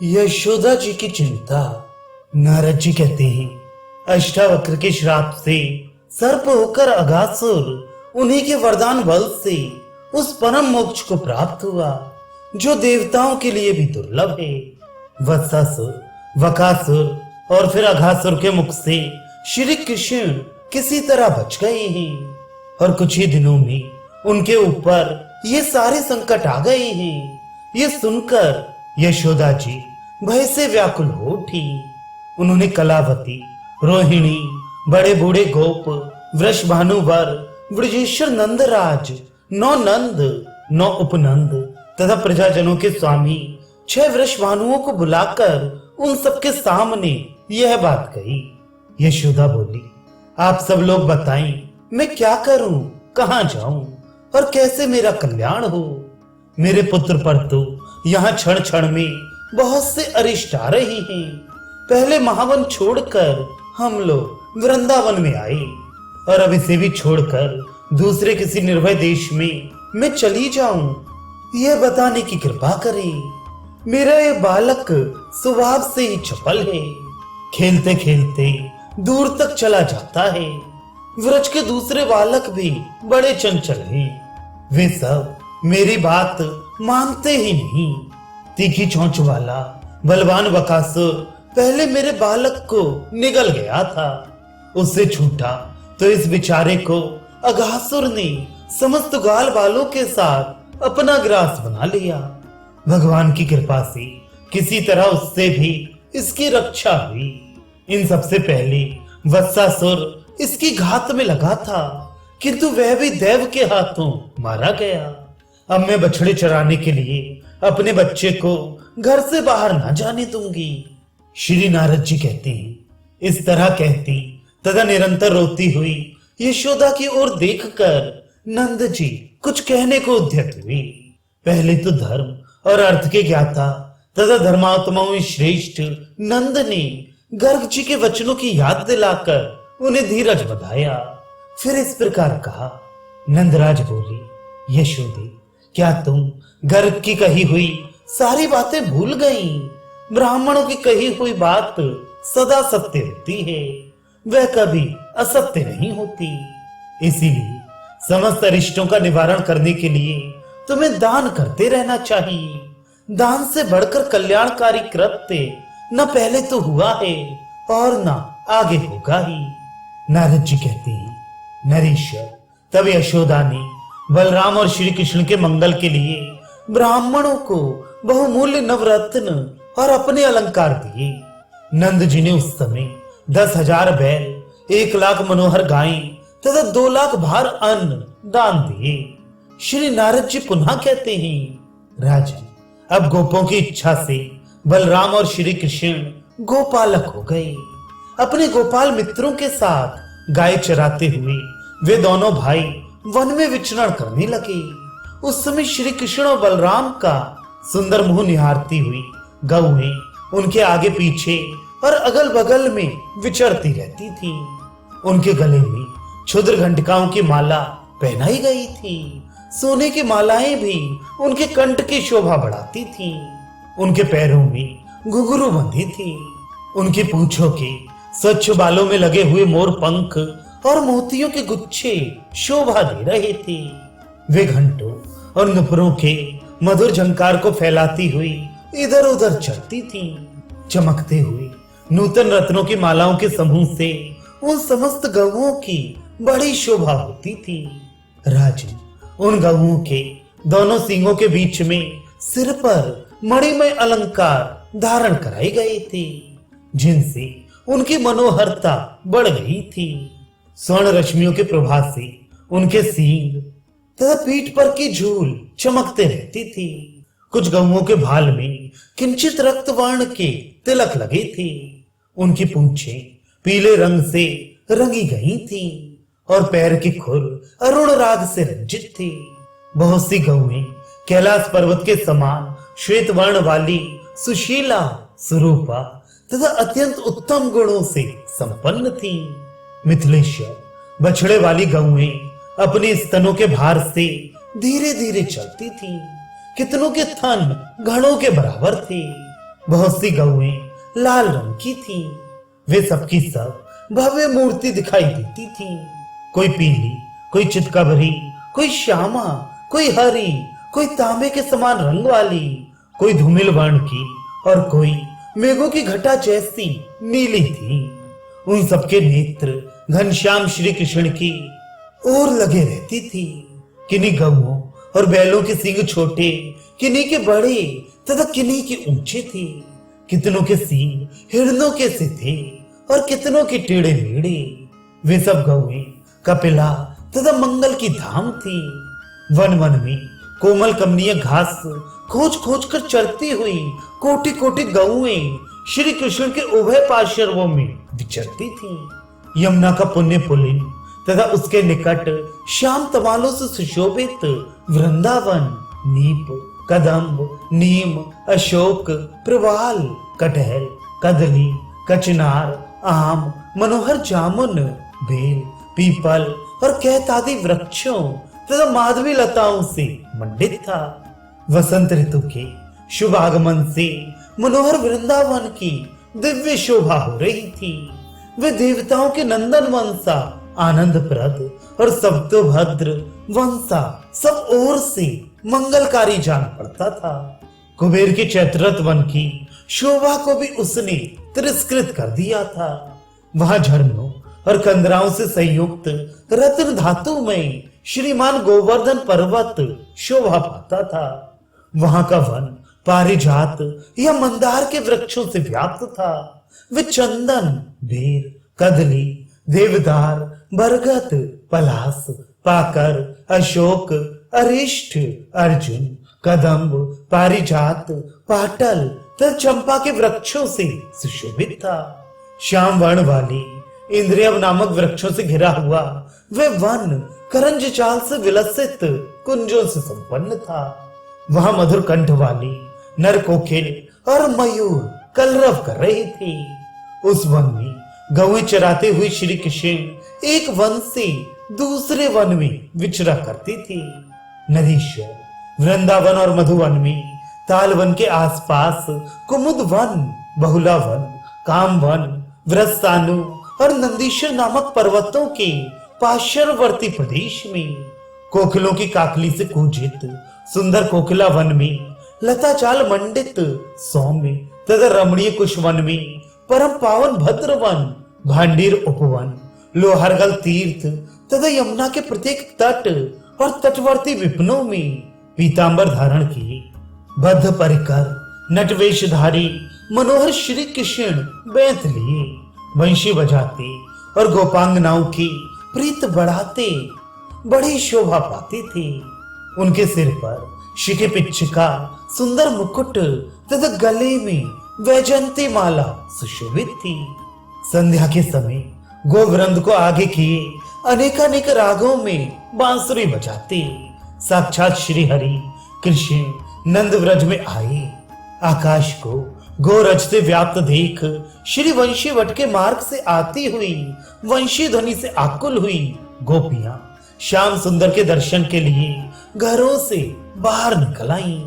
यशोदा जी की चिंता। नारद जी कहते हैं, अष्टावक्र के श्राप से सर्प होकर अघासुर उन्हीं के वरदान बल से उस परम मोक्ष को प्राप्त हुआ जो देवताओं के लिए भी दुर्लभ है। वत्सासुर, वकासुर और फिर अघासुर के मुख से श्री कृष्ण किसी तरह बच गए हैं और कुछ ही दिनों में उनके ऊपर ये सारे संकट आ गए हैं। ये सुनकर यशोदा जी भय से व्याकुल हो उठी। उन्होंने कलावती, रोहिणी, बड़े बूढ़े गोप, वृषभानुवर, ब्रजेश्वर नंदराज, 9 नंद, 9 उपनंद तथा प्रजाजनों के स्वामी 6 वृषभानुओं को बुलाकर उन सबके सामने यह बात कही। यशोदा बोली, आप सब लोग बताएं, मैं क्या करूं, कहां जाऊं और कैसे मेरा कल्याण हो। मेरे पुत्र पर तो यहाँ क्षण क्षण में बहुत से अरिष्ट आ रहे हैं। पहले महावन छोड़कर हम लोग वृंदावन में आए और अब इसे भी छोड़कर दूसरे किसी निर्भय देश में मैं चली जाऊं, यह बताने की कृपा करें। मेरा ये बालक स्वभाव से ही चपल है, खेलते खेलते दूर तक चला जाता है। व्रज के दूसरे बालक भी बड़े चंचल हैं, वे सब मेरी बात मानते ही नहीं। तीखी चोंच वाला बलवान बकासुर पहले मेरे बालक को निगल गया था, उससे छूटा तो इस बेचारे को अघासुर ने समस्त गाल बालों के साथ अपना ग्रास बना लिया। भगवान की कृपा से किसी तरह उससे भी इसकी रक्षा हुई। इन सबसे पहले वत्सासुर इसकी घात में लगा था, किंतु वह भी देव के हाथों मारा गया। अब मैं बछड़े चराने के लिए अपने बच्चे को घर से बाहर ना जाने दूंगी। श्री नारद जी कहते हैं, इस तरह कहती तथा निरंतर रोती हुई यशोदा की ओर देखकर नंद जी कुछ कहने को उद्यत हुए। पहले तो धर्म और अर्थ के ज्ञाता तथा धर्मात्माओं में श्रेष्ठ नंद ने गर्ग जी के वचनों की याद दिलाकर उन्हें धीरज बधाया। फिर इस प्रकार कहा, नंदराज बोले, यशोदे, क्या तुम गर्ग की कही हुई सारी बातें भूल गई? ब्राह्मणों की कही हुई बात सदा सत्य होती है, वह कभी असत्य नहीं होती। इसीलिए समस्त अरिष्टों का निवारण करने के लिए तुम्हें दान करते रहना चाहिए। दान से बढ़कर कल्याणकारी कृत्य न पहले तो हुआ है और न आगे होगा ही। नारद जी कहते हैं, नरेश्वर, तब यशोदा ने बलराम और श्री कृष्ण के मंगल के लिए ब्राह्मणों को बहुमूल्य नवरत्न और अपने अलंकार दिए। नंद जी ने उस समय 10,000 बैल, 1 लाख मनोहर गायें तथा 2 लाख भार अन्न दान दिए। श्री नारद जी पुनः कहते हैं, राजन, अब गोपों की इच्छा से बलराम और श्री कृष्ण गोपालक हो गए। अपने गोपाल मित्रों के साथ गाय चराते हुए वे दोनों भाई वन में विचरण करने लगे। उस समय श्री कृष्ण और बलराम का सुंदर मुंह निहारती हुई गौएं उनके आगे पीछे और अगल बगल में विचरती रहती थी। उनके गले में क्षुद्र घंटिकाओं की माला पहनाई गई थी। सोने की मालाएं भी उनके कंठ की शोभा बढ़ाती थी। उनके पैरों में घुंघरू बंधी थी। उनकी पूंछों के स्वच्छ बालों में लगे हुए मोर पंख और मोतियों के गुच्छे शोभा दे रहे थे। वे घंटों और नुपुरों के मधुर झंकार को फैलाती हुई इधर उधर चलती थी। चमकते हुए नूतन रत्नों की मालाओं के समूह से उन समस्त गौओं की बड़ी शोभा होती थी। राजन, उन गौओं के दोनों सींगों के बीच में सिर पर मणिमय अलंकार धारण कराए गए थे, जिनसे उनकी मनोहरता बढ़ गई थी। स्वर्ण रश्मियों के प्रभा से उनके सींग तथा पीठ पर की झूल चमकते रहती थी। कुछ गौओं के भाल में किंचित रक्त वर्ण के तिलक लगे थे। उनकी पूंछें पीले रंग से रंगी गई थी और पैर की खुर अरुण राग से रंजित थी। बहुत सी गौएं कैलाश पर्वत के समान श्वेत वर्ण वाली सुशीला, सुरूपा तथा अत्यंत उत्तम गुणों से संपन्न थी। मिथिलेश्वर, बछड़े वाली गौएं अपने स्तनों के भार से धीरे धीरे चलती थी। कितनों के थन घड़ों के बराबर थे। बहुत सी गौएं लाल रंग की थी। वे सबकी सब भव्य मूर्ति दिखाई देती थी। कोई पीली, कोई चितकबरी, कोई श्यामा, कोई हरी, कोई तांबे के समान रंग वाली, कोई धूमिल वर्ण की और कोई मेघों की घटा जैसी नीली थी। उन सबके नेत्र घनश्याम श्री कृष्ण की ओर लगे रहती थी। किन्हीं गौओं और बैलों के सींग छोटे, किन्हीं के बड़े तथा किन्हीं के ऊंचे थे। कितनों के सींग हिरणों के से थे और कितनों के टेढ़े मेढ़े। वे सब गौएं कपिला तथा मंगल की धाम थी। वन वन में कोमल कमनीय घास खोज खोज कर चरती हुई कोटि कोटि गौएं श्री कृष्ण के उभय पार्श्वों में विचरती थी। यमुना का पुण्य पुलिन तथा उसके निकट श्याम तमालों से सुशोभित वृंदावन नीप, कदम्ब, नीम, अशोक, प्रवाल, कटहल, कदली, कचनार, आम, मनोहर जामुन, बेल, पीपल और कैत आदि वृक्षों तथा माधवी लताओं से मंडित था। वसंत ऋतु के शुभ आगमन से मनोहर वृंदावन की दिव्य शोभा हो रही थी। वे देवताओं के नंदन वंशा आनंदप्रद और सप्तभद्र वंशा सब ओर से मंगलकारी जान पड़ता था। कुबेर के चैत्ररथ वन की शोभा को भी उसने तिरस्कृत कर दिया था। वहां झरनों और कंदराओं से संयुक्त रत्न धातु में श्रीमान गोवर्धन पर्वत शोभा पाता था। वहां का वन पारिजात या मंदार के वृक्षों से व्याप्त था। वे चंदन, बेर, कदली, देवदार, बरगद, पलास, पाकर, अशोक, अरिष्ठ, अर्जुन, कदम्ब, पारिजात, पाटल तथा चंपा के वृक्षों से सुशोभित था। श्याम वर्ण वाली इंद्रियव नामक वृक्षों से घिरा हुआ वे वन करंज चाल से विलसित कुंजों से संपन्न था। वहां मधुर कंठ वाली नर कोकिल और मयूर कलरव कर रहे थे। उस वन में गौएं चराते हुए श्री कृष्ण एक वन से दूसरे वन में विचरा करते थे। नदीश्वर वृंदावन और मधुवन में तालवन के आसपास कुमुद वन, बहुला वन, काम वन, वृषसानु और नंदीश्वर नामक पर्वतों के पार्श्ववर्ती प्रदेश में कोकिलों की काकली से कूजित सुंदर कोकिला वन में, लता चाल मंडित सौम्य तथा रमणीय कुशवन में, परम पावन भद्रवन, भांडीर उपवन, लोहरगल तीर्थ तथा यमुना के प्रत्येक तट और तटवर्ती विपनों में पीतांबर धारण किए बद्ध परिकर नटवेशधारी मनोहर श्री कृष्ण बैठ लिए वंशी बजाते और गोपांगनाओं की प्रीत बढ़ाते बड़ी शोभा पाते थे। उनके सिर पर शिखे पिच्छ का सुंदर मुकुट तथा गले में वैजंती माला सुशोभित थी। संध्या के समय गोवृंद को आगे किए अनेकानेक रागों में बांसुरी बजाते साक्षात श्री हरि कृष्ण नंद व्रज में आए। आकाश को गोरज से व्याप्त देख श्री वंशी वट के मार्ग से आती हुई वंशी ध्वनि से आकुल हुई गोपियां श्याम सुंदर के दर्शन के लिए घरों से बाहर निकल आईं।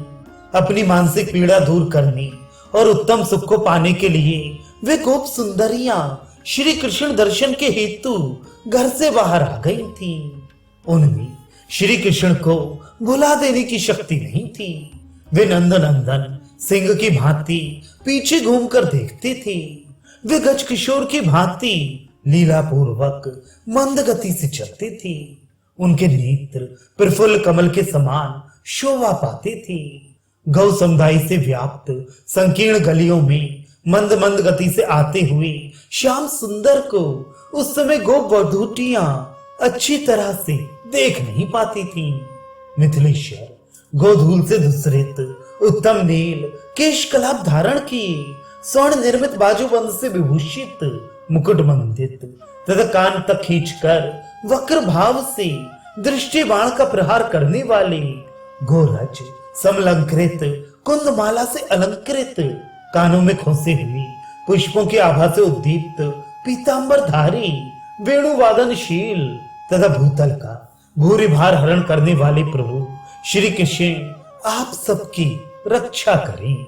अपनी मानसिक पीड़ा दूर करने और उत्तम सुख को पाने के लिए वे गोप सुंदरियां श्री कृष्ण दर्शन के हेतु घर से बाहर आ गई थीं। उनमें श्री कृष्ण को भुला देने की शक्ति नहीं थी। वे नंद नंदन सिंह की भांति पीछे घूमकर देखती थी। वे गज किशोर की भांति लीला पूर्वक मंद गति से चलती थी। उनके नेत्र प्रफुल्ल कमल के समान शोभा पाते थे। गौ समुदाय से व्याप्त संकीर्ण गलियों में मंद मंद गति से आते हुए श्याम सुंदर को उस समय गो बधूटियां अच्छी तरह से देख नहीं पाती थी। मिथिलेश्वर गोधूल से धूसरित उत्तम नील केश कलाप धारण किए स्वर्ण निर्मित बाजूबंद से विभूषित मुकुट मंडित तथा कान तक खींचकर वक्र भाव से दृष्टि बाण का प्रहार करने वाले गोरज समलंकृत कुंदमाला से अलंकृत कानों में खोसे हुई पुष्पों की आभा से उद्दीप्त पीतांबर धारी वेणुवादनशील तथा भूतल का भूरि भार हरण करने वाले प्रभु श्री कृष्ण आप सबकी रक्षा करें।